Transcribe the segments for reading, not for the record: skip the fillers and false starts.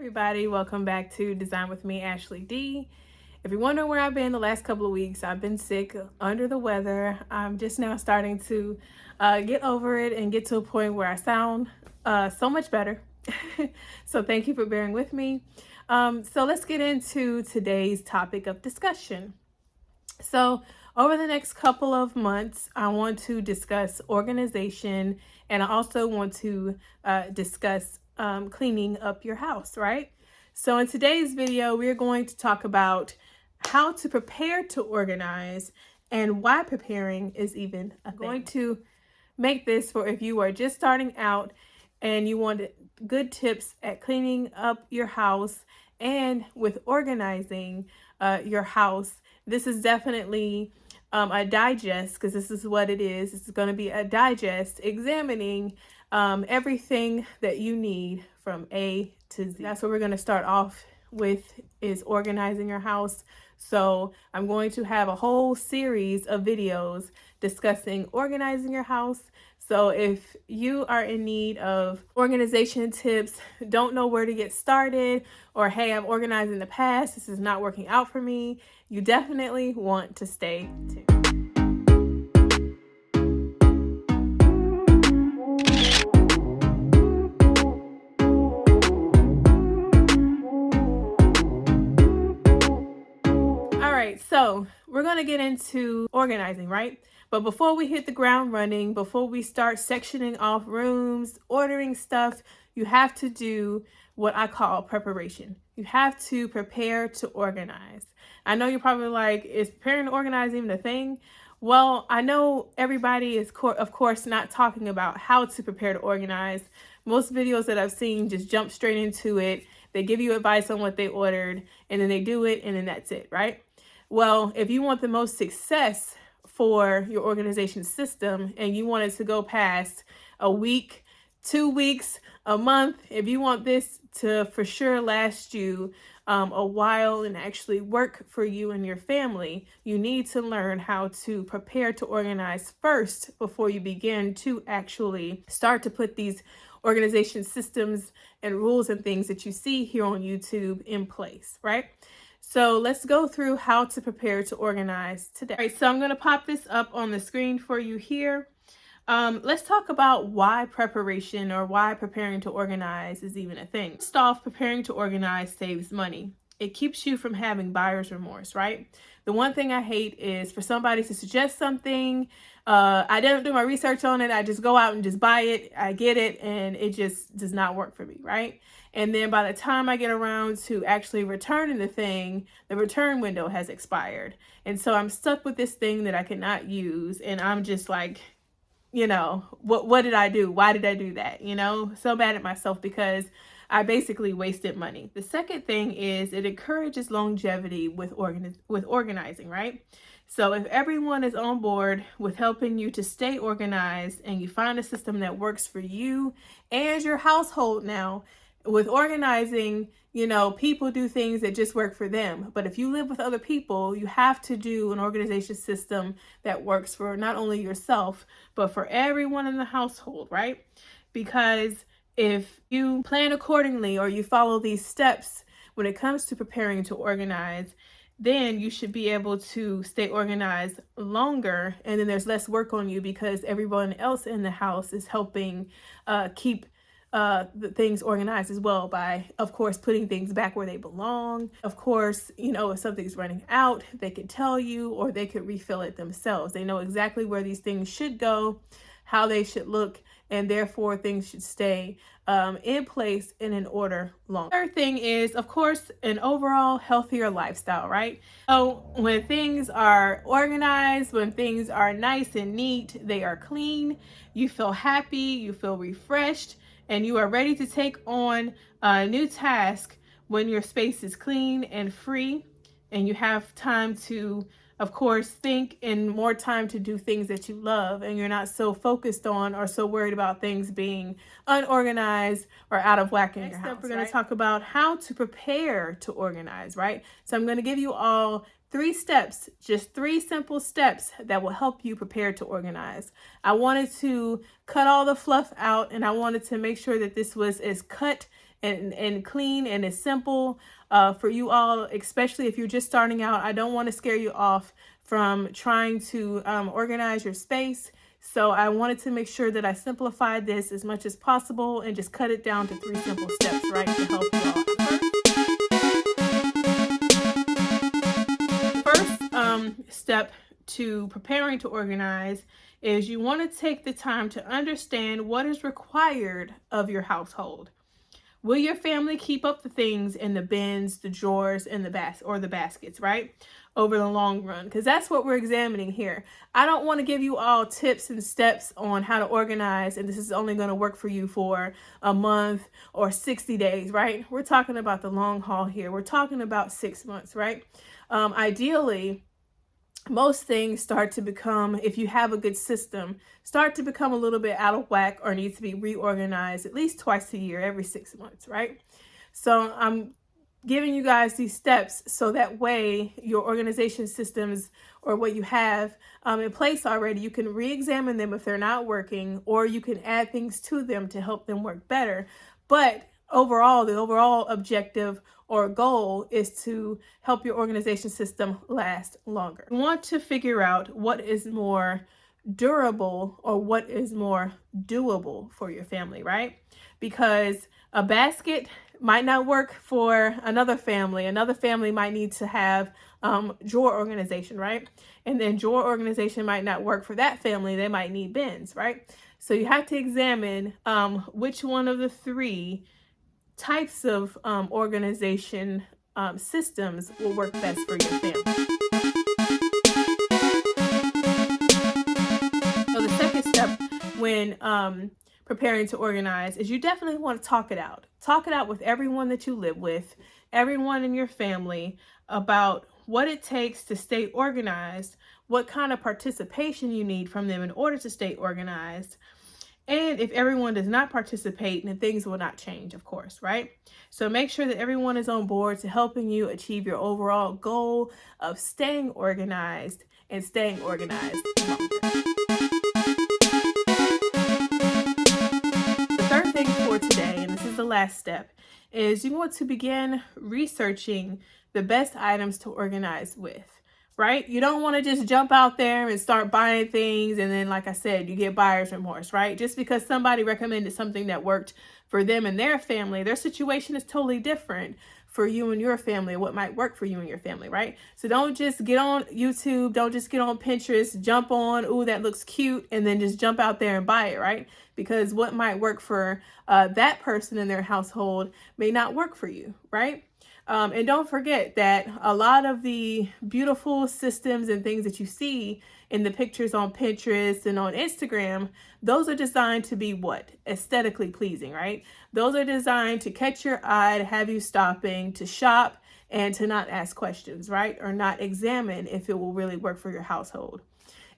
Everybody, welcome back to Design with me, Ashley D. If you're wondering where I've been the last couple of weeks, I've been sick, under the weather. I'm just now starting to get over it and get to a point where I sound so much better. So thank you for bearing with me. So let's get into today's topic of discussion. So over the next couple of months, I want to discuss organization, and I also want to discuss cleaning up your house, right? So in today's video, we're going to talk about how to prepare to organize and why preparing is even a thing. I'm going to make this for if you are just starting out and you want good tips at cleaning up your house and with organizing your house. This is definitely a digest, because this is what it is. It's going to be a digest examining everything that you need from A to Z. That's what we're going to start off with, is organizing your house. So I'm going to have a whole series of videos discussing organizing your house. So if you are in need of organization tips, don't know where to get started, or hey, I've organized in the past, this is not working out for me, you definitely want to stay tuned. All right, so we're going to get into organizing, right? But before we hit the ground running, before we start sectioning off rooms, ordering stuff, you have to do what I call preparation. You have to prepare to organize. I know you're probably like, is preparing to organize even a thing? Well, I know everybody is, of course, not talking about how to prepare to organize. Most videos that I've seen just jump straight into it. They give you advice on what they ordered, and then they do it, and then that's it, right? Well, if you want the most success for your organization system and you want it to go past a week, 2 weeks, a month, if you want this to for sure last you a while and actually work for you and your family, you need to learn how to prepare to organize first before you begin to actually start to put these organization systems and rules and things that you see here on YouTube in place, right? So let's go through how to prepare to organize today. All right, so I'm going to pop this up on the screen for you here. Let's talk about why preparation, or why preparing to organize, is even a thing. First off, preparing to organize saves money. It keeps you from having buyer's remorse, right? The one thing I hate is for somebody to suggest something, I didn't do my research on it, I just go out and just buy it, I get it, and it just does not work for me, right? And then by the time I get around to actually returning the thing, the return window has expired. And so I'm stuck with this thing that I cannot use, and I'm just like, you know, what did I do? Why did I do that? You know, so bad at myself because I basically wasted money. The second thing is it encourages longevity with organizing, right? So if everyone is on board with helping you to stay organized and you find a system that works for you and your household now, with organizing, you know, people do things that just work for them. But if you live with other people, you have to do an organization system that works for not only yourself, but for everyone in the household, right? Because if you plan accordingly or you follow these steps when it comes to preparing to organize, then you should be able to stay organized longer. And then there's less work on you because everyone else in the house is helping keep the things organized as well, by of course putting things back where they belong. Of course, you know, if something's running out, they can tell you, or they could refill it themselves. They know exactly where these things should go, how they should look, and therefore things should stay in place and in order long. Third thing is, of course, an overall healthier lifestyle, right? So when things are organized, when things are nice and neat, they are clean, you feel happy, you feel refreshed, and you are ready to take on a new task when your space is clean and free, and you have time to, of course, think, and more time to do things that you love, and you're not so focused on or so worried about things being unorganized or out of whack in your house. Next up, we're going to talk about how to prepare to organize, right? So I'm going to give you all 3 steps, just 3 simple steps that will help you prepare to organize. I wanted to cut all the fluff out, and I wanted to make sure that this was as cut and clean, and it's simple for you all, especially if you're just starting out. I don't want to scare you off from trying to organize your space. So I wanted to make sure that I simplified this as much as possible and just cut it down to 3 simple steps, right, to help you all. First step to preparing to organize is you want to take the time to understand what is required of your household. Will your family keep up the things in the bins, the drawers, and the baskets, right? Over the long run, because that's what we're examining here. I don't want to give you all tips and steps on how to organize, and this is only going to work for you for a month or 60 days, right? We're talking about the long haul here. We're talking about 6 months, right? Ideally, most things start to become, if you have a good system, start to become a little bit out of whack or need to be reorganized at least twice a year, every 6 months, right? So I'm giving you guys these steps so that way your organization systems or what you have in place already, you can re-examine them if they're not working, or you can add things to them to help them work better. But overall, the overall objective or goal is to help your organization system last longer. You want to figure out what is more durable or what is more doable for your family, right? Because a basket might not work for another family. Another family might need to have drawer organization, right? And then drawer organization might not work for that family. They might need bins, right? So you have to examine which one of the 3 types of organization systems will work best for your family. So the second step when preparing to organize is you definitely want to talk it out. Talk it out with everyone that you live with, everyone in your family, about what it takes to stay organized, what kind of participation you need from them in order to stay organized. And if everyone does not participate, then things will not change, of course, right? So make sure that everyone is on board to helping you achieve your overall goal of staying organized and staying organized longer. The third thing for today, and this is the last step, is you want to begin researching the best items to organize with. Right? You don't want to just jump out there and start buying things. And then, like I said, you get buyer's remorse, right? Just because somebody recommended something that worked for them and their family, their situation is totally different for you and your family, what might work for you and your family, right? So don't just get on YouTube. Don't just get on Pinterest, jump on, ooh, that looks cute, and then just jump out there and buy it, right? Because what might work for that person in their household may not work for you, right? And don't forget that a lot of the beautiful systems and things that you see in the pictures on Pinterest and on Instagram, those are designed to be what? Aesthetically pleasing, right? Those are designed to catch your eye, to have you stopping, to shop, and to not ask questions, right? Or not examine if it will really work for your household.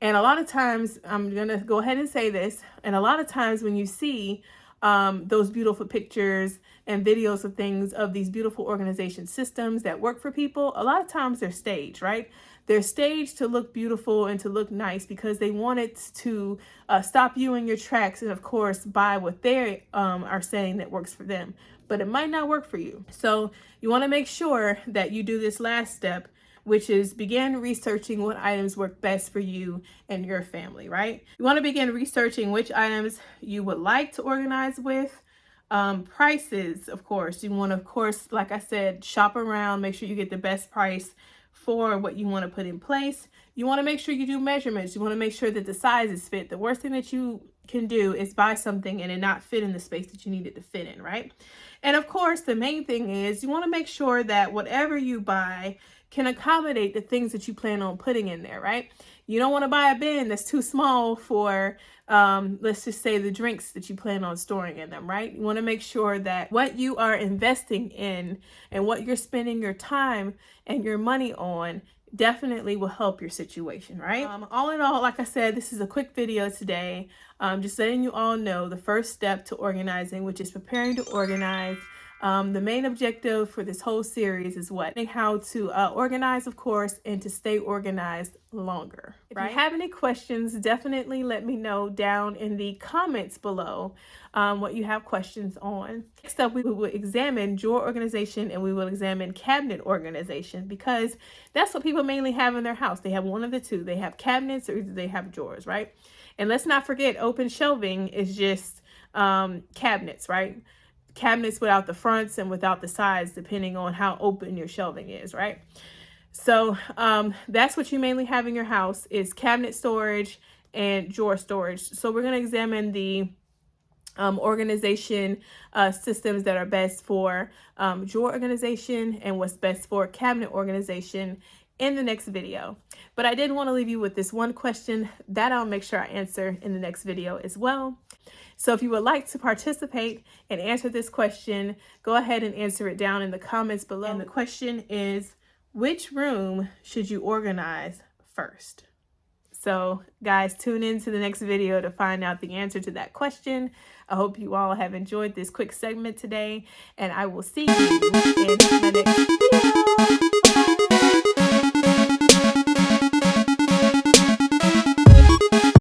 And a lot of times, I'm going to go ahead and say this, and a lot of times when you see those beautiful pictures and videos of things, of these beautiful organization systems that work for people, a lot of times they're staged, right? They're staged to look beautiful and to look nice because they want it to stop you in your tracks and, of course, buy what they are saying that works for them. But it might not work for you. So you want to make sure that you do this last step, which is begin researching what items work best for you and your family, right? You want to begin researching which items you would like to organize with. Prices, of course. You want to, of course, like I said, shop around, make sure you get the best price for what you want to put in place. You want to make sure you do measurements. You want to make sure that the sizes fit. The worst thing that you can do is buy something and it not fit in the space that you need it to fit in, right? And of course, the main thing is you want to make sure that whatever you buy can accommodate the things that you plan on putting in there, right? You don't want to buy a bin that's too small for, let's just say, the drinks that you plan on storing in them, right? You want to make sure that what you are investing in and what you're spending your time and your money on definitely will help your situation, right? All in all, like I said, this is a quick video today. Just letting you all know the first step to organizing, which is preparing to organize. The main objective for this whole series is what? How to organize, of course, and to stay organized longer. If you have any questions, definitely let me know down in the comments below what you have questions on. Next up, we will examine drawer organization and we will examine cabinet organization, because that's what people mainly have in their house. They have one of the two. They have cabinets or they have drawers, right? And let's not forget, open shelving is just cabinets, right? Cabinets without the fronts and without the sides, depending on how open your shelving is, right? So that's what you mainly have in your house, is cabinet storage and drawer storage. So we're going to examine the organization systems that are best for drawer organization and what's best for cabinet organization in the next video. But I did want to leave you with this one question that I'll make sure I answer in the next video as well. So if you would like to participate and answer this question, go ahead and answer it down in the comments below. And the question is, which room should you organize first? So guys, tune in to the next video to find out the answer to that question. I hope you all have enjoyed this quick segment today, and I will see you in the next